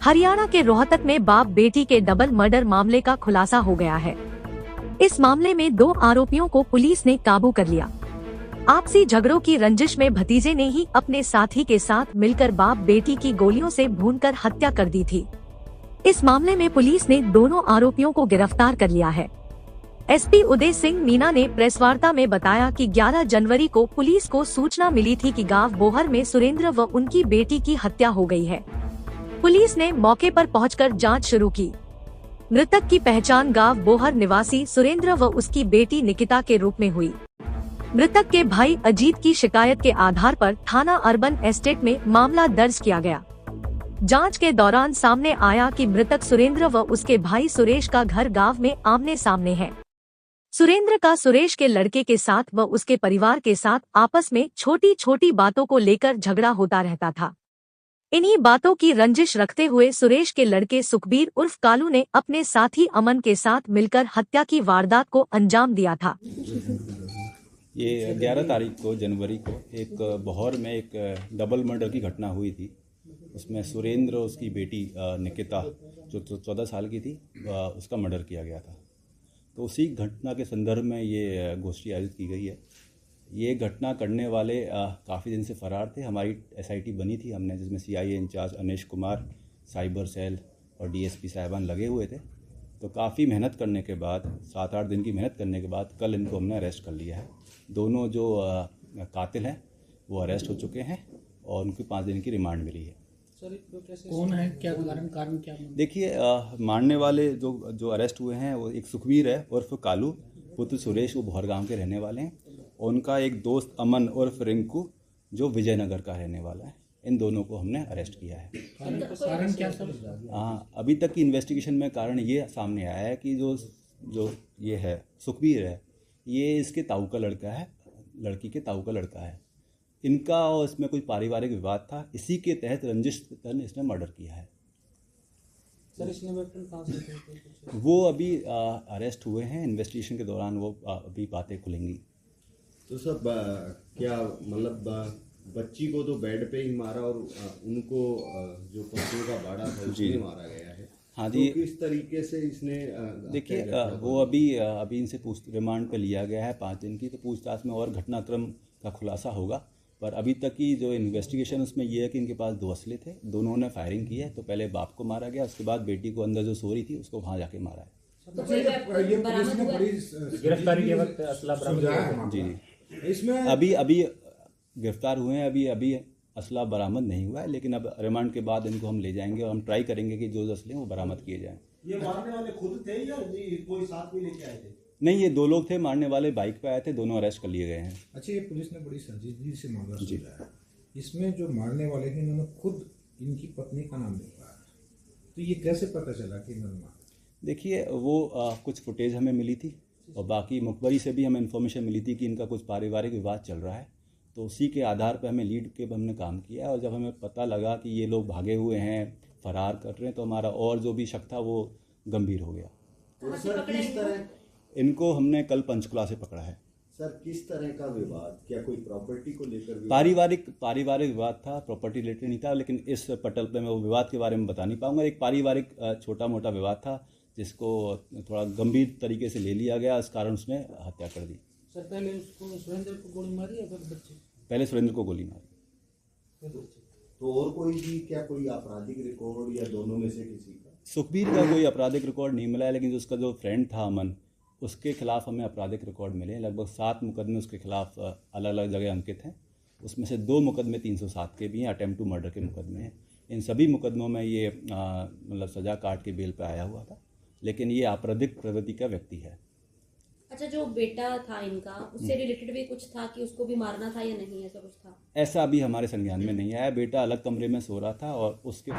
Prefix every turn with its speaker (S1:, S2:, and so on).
S1: हरियाणा के रोहतक में बाप बेटी के डबल मर्डर मामले का खुलासा हो गया है। इस मामले में 2 आरोपियों को पुलिस ने काबू कर लिया। आपसी झगड़ों की रंजिश में भतीजे ने ही अपने साथी के साथ मिलकर बाप बेटी की गोलियों से भूनकर हत्या कर दी थी। इस मामले में पुलिस ने दोनों आरोपियों को गिरफ्तार कर लिया है। एसपी उदय सिंह मीना ने प्रेस वार्ता में बताया कि 11 जनवरी को पुलिस को सूचना मिली थी कि गांव बोहर में सुरेंद्र व उनकी बेटी की हत्या हो गई है। पुलिस ने मौके पर पहुंचकर जांच शुरू की। मृतक की पहचान गांव बोहर निवासी सुरेंद्र व उसकी बेटी निकिता के रूप में हुई। मृतक के भाई अजीत की शिकायत के आधार पर थाना अर्बन एस्टेट में मामला दर्ज किया गया। जांच के दौरान सामने आया कि मृतक सुरेंद्र व उसके भाई सुरेश का घर गांव में आमने सामने है। सुरेंद्र का सुरेश के लड़के के साथ व उसके परिवार के साथ आपस में छोटी छोटी बातों को लेकर झगड़ा होता रहता था। इन्हीं बातों की रंजिश रखते हुए सुरेश के लड़के सुखबीर उर्फ कालू ने अपने साथी अमन के साथ मिलकर हत्या की वारदात को अंजाम दिया था।
S2: ये 11 तारीख को जनवरी को एक बहौर में एक डबल मर्डर की घटना हुई थी। उसमें सुरेंद्र और उसकी बेटी निकिता जो 14 साल की थी उसका मर्डर किया गया था। तो उसी घटना के संदर्भ में ये गोष्ठी आयोजित की गई है। ये घटना करने वाले काफ़ी दिन से फरार थे। हमारी एसआईटी बनी थी हमने, जिसमें CIA incharge Anesh Kumar, cyber cell और डीएसपी साहिबान लगे हुए थे। तो काफ़ी मेहनत करने के बाद, 7-8 दिन की मेहनत करने के बाद कल इनको हमने अरेस्ट कर लिया है। दोनों जो कातिल हैं वो अरेस्ट हो चुके हैं और उनकी 5 दिन की रिमांड मिली है।
S3: कौन है, क्या कारण क्या?
S2: देखिए, मारने वाले जो अरेस्ट हुए हैं वो एक सुखबीर है उर्फ कालू, पुत्र सुरेश, वो भौर गांव के रहने वाले हैं। और उनका एक दोस्त अमन उर्फ रिंकू जो विजयनगर का रहने वाला है। इन दोनों को हमने अरेस्ट किया है।
S3: कारण क्या सर?
S2: हाँ, अभी तक की इन्वेस्टिगेशन में कारण ये सामने आया है कि जो ये है सुखबीर है, ये इसके ताऊ का लड़का है, लड़की के ताऊ का लड़का है। इनका और इसमें कोई पारिवारिक विवाद था, इसी के तहत रंजिश ने इसने मर्डर किया है।
S3: सर, इसने वेपन कहाँ से थे?
S2: वो अभी अरेस्ट हुए हैं। इन्वेस्टिगेशन के दौरान वो अभी बातें खुलेंगी।
S4: तो सब क्या मतलब बच्ची को तो बेड पे ही मारा और उनको जो पशुओं का बाड़ा था उसमें मारा गया है।
S2: हाँ जी।
S4: तो किस तरीके से इसने
S2: देखिए, वो अभी इनसे रिमांड पे लिया गया है 5 दिन की। तो पूछताछ में और घटनाक्रम का खुलासा होगा। पर अभी तक की जो इन्वेस्टिगेशन उसमें ये है कि इनके पास 2 असले थे, दोनों ने फायरिंग की है। तो पहले बाप को मारा गया, उसके बाद बेटी को अंदर जो सो रही थी उसको वहाँ जाके मारा है।
S3: गिरफ्तारी के वक्त असला बरामद?
S2: जी, इसमें अभी गिरफ्तार हुए हैं। अभी असला बरामद नहीं हुआ है, लेकिन अब रिमांड के बाद इनको हम ले जाएंगे और हम ट्राई करेंगे कि जो असले हैं वो बरामद किए जाएं।
S5: ये मारने वाले खुद थे या कोई साथ में लेके आए थे?
S2: नहीं, ये 2 लोग थे। मारने वाले बाइक पे आए थे, दोनों अरेस्ट कर लिए गए हैं।
S6: अच्छा, ये पुलिस ने बड़ी संजीदगी से मामला सुलझाया है। इसमें जो मारने वाले हैं इन्होंने खुद इनकी पत्नी का नाम लिखवाया, तो ये कैसे पता चला कि इन्होंने मारा?
S2: देखिए, वो कुछ फुटेज हमें मिली थी और बाकी मुखबरी से भी हमें इन्फॉर्मेशन मिली थी कि इनका कुछ पारिवारिक विवाद चल रहा है। तो उसी के आधार पर हमें लीड के हमने काम किया है। और जब हमें पता लगा कि ये लोग भागे हुए हैं, फरार कर रहे हैं, तो हमारा और जो भी शक था वो गंभीर हो गया।
S4: तो सर किस तरह
S2: इनको हमने कल पंचकुला से पकड़ा है।
S4: सर किस तरह का विवाद? क्या कोई प्रॉपर्टी को लेकर?
S2: पारिवारिक विवाद था, प्रॉपर्टी रिलेटेड नहीं था। लेकिन इस पटल पे मैं वो विवाद के बारे में बता नहीं पाऊंगा। एक पारिवारिक छोटा मोटा विवाद था जिसको थोड़ा गंभीर तरीके से ले लिया गया, इस कारण उसने हत्या कर दी।
S3: सर, पहले उसको सुरेंद्र को गोली मारी या फिर बच्चे?
S2: पहले सुरेंद्र को गोली मारी।
S4: तो और कोई भी क्या कोई आपराधिक रिकॉर्ड या दोनों में से किसी का?
S2: सुखबीर का कोई आपराधिक रिकॉर्ड नहीं मिला है, लेकिन जो उसका जो फ्रेंड था अमन, उसके खिलाफ हमें आपराधिक रिकॉर्ड मिले हैं। लगभग 7 मुकदमे उसके खिलाफ अलग अलग जगह अंकित हैं। उसमें से 2 मुकदमे 307 के भी हैं, अटेम्प्ट टू मर्डर के मुकदमे हैं। इन सभी मुकदमों में ये मतलब सज़ा काट के बेल पे आया हुआ था, लेकिन ये आपराधिक प्रवृत्ति का व्यक्ति है।
S7: अच्छा, जो बेटा था इनका, उससे रिलेटेड भी कुछ था कि उसको भी मारना था या नहीं, ऐसा कुछ था?
S2: ऐसा अभी हमारे संज्ञान में नहीं आया। बेटा अलग कमरे में सो रहा था और उसके